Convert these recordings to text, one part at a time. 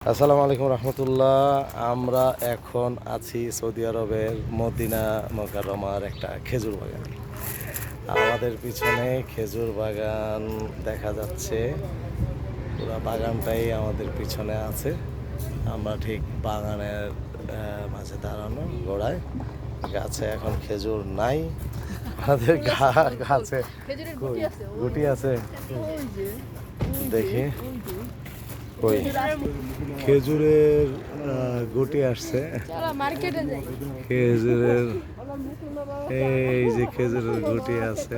আসসালামু আলাইকুম রহমতুল্লাহ। আমরা এখন আছি সৌদি আরবের মদিনা মোকাররমার একটা খেজুর বাগানে। আমাদের পিছনে খেজুর বাগান দেখা যাচ্ছে, পুরো বাগানটাই আমাদের পিছনে আছে। আমরা ঠিক বাগানের মাঝে দাঁড়ানো, গোড়ায়। গাছে এখন খেজুর নাই, আমাদের গাছে গুটি আছে। দেখি কই খেজুরের গুটি আসছে। খেজুরের এই যে খেজুরের গুটি আছে,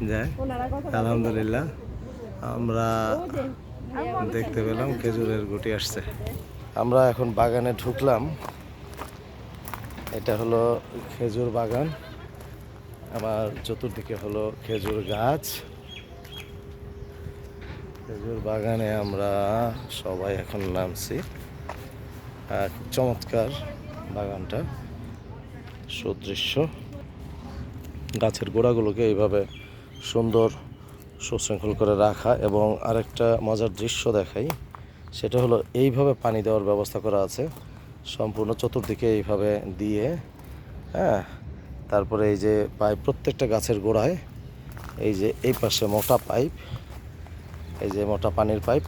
যাই আলহামদুলিল্লাহ আমরা দেখতে পেলাম খেজুরের গুটি আসছে। আমরা এখন বাগানে ঢুকলাম। এটা হলো খেজুর বাগান, আমার চতুর্দিকে হলো খেজুর গাছ। খেজুর বাগানে আমরা সবাই এখন নামছি। খুব চমৎকার বাগানটা, সুদৃশ্য। গাছের গোড়াগুলোকে এইভাবে সুন্দর সুশৃঙ্খল করে রাখা, এবং আরেকটা মজার দৃশ্য দেখাই, সেটা হলো এইভাবে পানি দেওয়ার ব্যবস্থা করা আছে সম্পূর্ণ চতুর্দিকে এইভাবে দিয়ে। তারপরে এই যে পাইপ প্রত্যেকটা গাছের গোড়ায়, এই যে এই পাশে মোটা পাইপ, এই যে মোটা পানির পাইপ,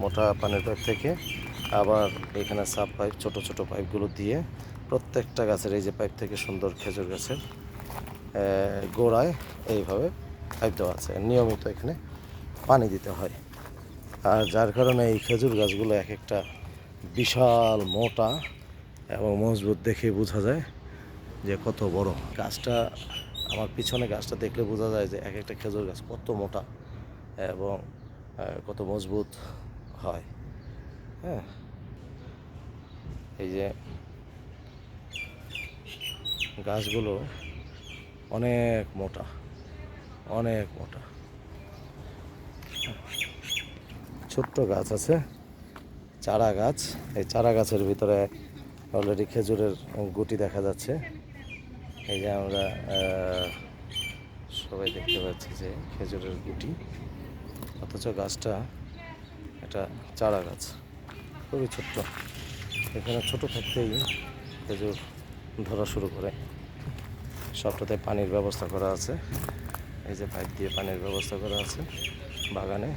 মোটা পানির পাইপ থেকে আবার এখানে সাব পাইপ, ছোট ছোট পাইপগুলো দিয়ে প্রত্যেকটা গাছের এই যে পাইপ থেকে সুন্দর খেজুর গাছের গোড়ায় এইভাবে পাইপ দেওয়া আছে। নিয়মিত এখানে পানি দিতে হয়, আর যার কারণে এই খেজুর গাছগুলো এক একটা বিশাল মোটা এবং মজবুত, দেখে বোঝা যায় যে কত বড় গাছটা। আমার পিছনে গাছটা দেখলে বোঝা যায় যে এক একটা খেজুর গাছ কত মোটা এবং কত মজবুত হয়। এই যে গাছগুলো অনেক মোটা, অনেক মোটা। ছোট্ট গাছ আছে, চারা গাছ। এই চারা গাছের ভিতরে অলরেডি খেজুরের গুটি দেখা যাচ্ছে। এই যে আমরা সবাই দেখতে পাচ্ছি যে খেজুরের গুটি, অথচ গাছটা এটা চারা গাছ, খুবই ছোট্ট। এখানে ছোট থাকতেই খেজুর ধরা শুরু করে। সবটাতে পানির ব্যবস্থা করা আছে, এই যে পাইপ দিয়ে পানির ব্যবস্থা করা আছে বাগানে।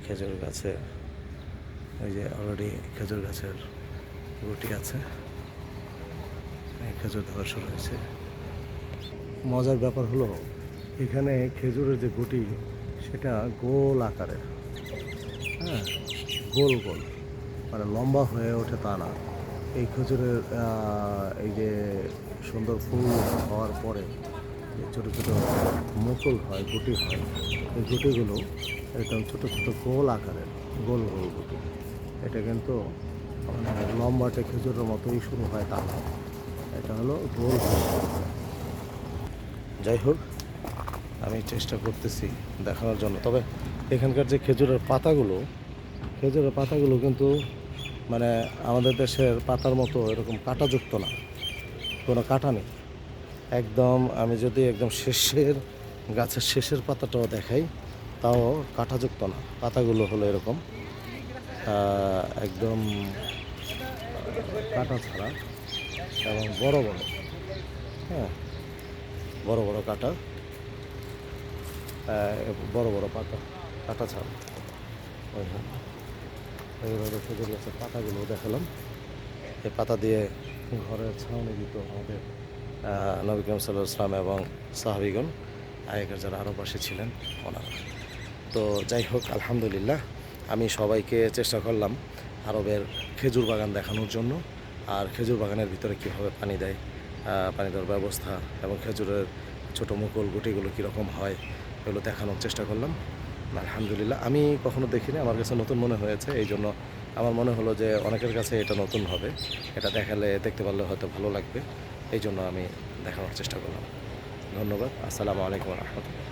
খেজুর গাছে ওই যে অলরেডি খেজুর গাছের গুটি আছে, খেজুর ধরা শুরু হয়েছে। মজার ব্যাপার হলো, এখানে খেজুরের যে গুটি সেটা গোল আকারের, গোল গোল, মানে লম্বা হয়ে ওঠে তা না। এই খেজুরের এই যে সুন্দর ফুল হওয়ার পরে যে ছোটো ছোটো মুকুল হয়, গুটি হয়, এই গুটিগুলো একদম ছোটো ছোটো গোল আকারের, গোল গোল গুটি। এটা কিন্তু মানে লম্বাটে খেজুরের মতোই শুরু হয় তা না, এটা হলো গোল গোল। যাই হোক, আমি চেষ্টা করতেছি দেখানোর জন্য। তবে এখানকার যে খেজুরের পাতাগুলো কিন্তু মানে আমাদের দেশের পাতার মতো এরকম কাঁটাযুক্ত না, কোনো কাঁটা নেই একদম। আমি যদি একদম গাছের শেষের পাতাটাও দেখাই, তাও কাঁটাযুক্ত না। পাতাগুলো হলো এরকম একদম কাঁটা ছাড়া, এবং বড় বড়, বড় বড় কাঁটা, বড় বড় পাতা, কাঁটা ছাড়া। এইভাবে খেজুর গাছের পাতাগুলো দেখালাম। এই পাতা দিয়ে ঘরের ছাউনি দিত আমাদের নবী করিম সাল্লাল্লাহু আলাইহি ওয়াসাল্লাম এবং সাহাবীগণ, আগেকার যারা আরববাসী ছিলেন ওনারা। তো যাই হোক, আলহামদুলিল্লাহ, আমি সবাইকে চেষ্টা করলাম আরবের খেজুর বাগান দেখানোর জন্য, আর খেজুর বাগানের ভিতরে কীভাবে পানি দেয়, পানি দেওয়ার ব্যবস্থা, এবং খেজুরের ছোটো মুকুল গুটিগুলো কীরকম হয়, এগুলো দেখানোর চেষ্টা করলাম। আলহামদুলিল্লাহ, আমি কখনো দেখিনি, আমার কাছে নতুন মনে হয়েছে। এই জন্য আমার মনে হলো যে অনেকের কাছে এটা নতুন হবে, এটা দেখতে পারলে হয়তো ভালো লাগবে। এই জন্য আমি দেখানোর চেষ্টা করলাম। ধন্যবাদ। আসসালামু আলাইকুম রহমতুল্লাহ।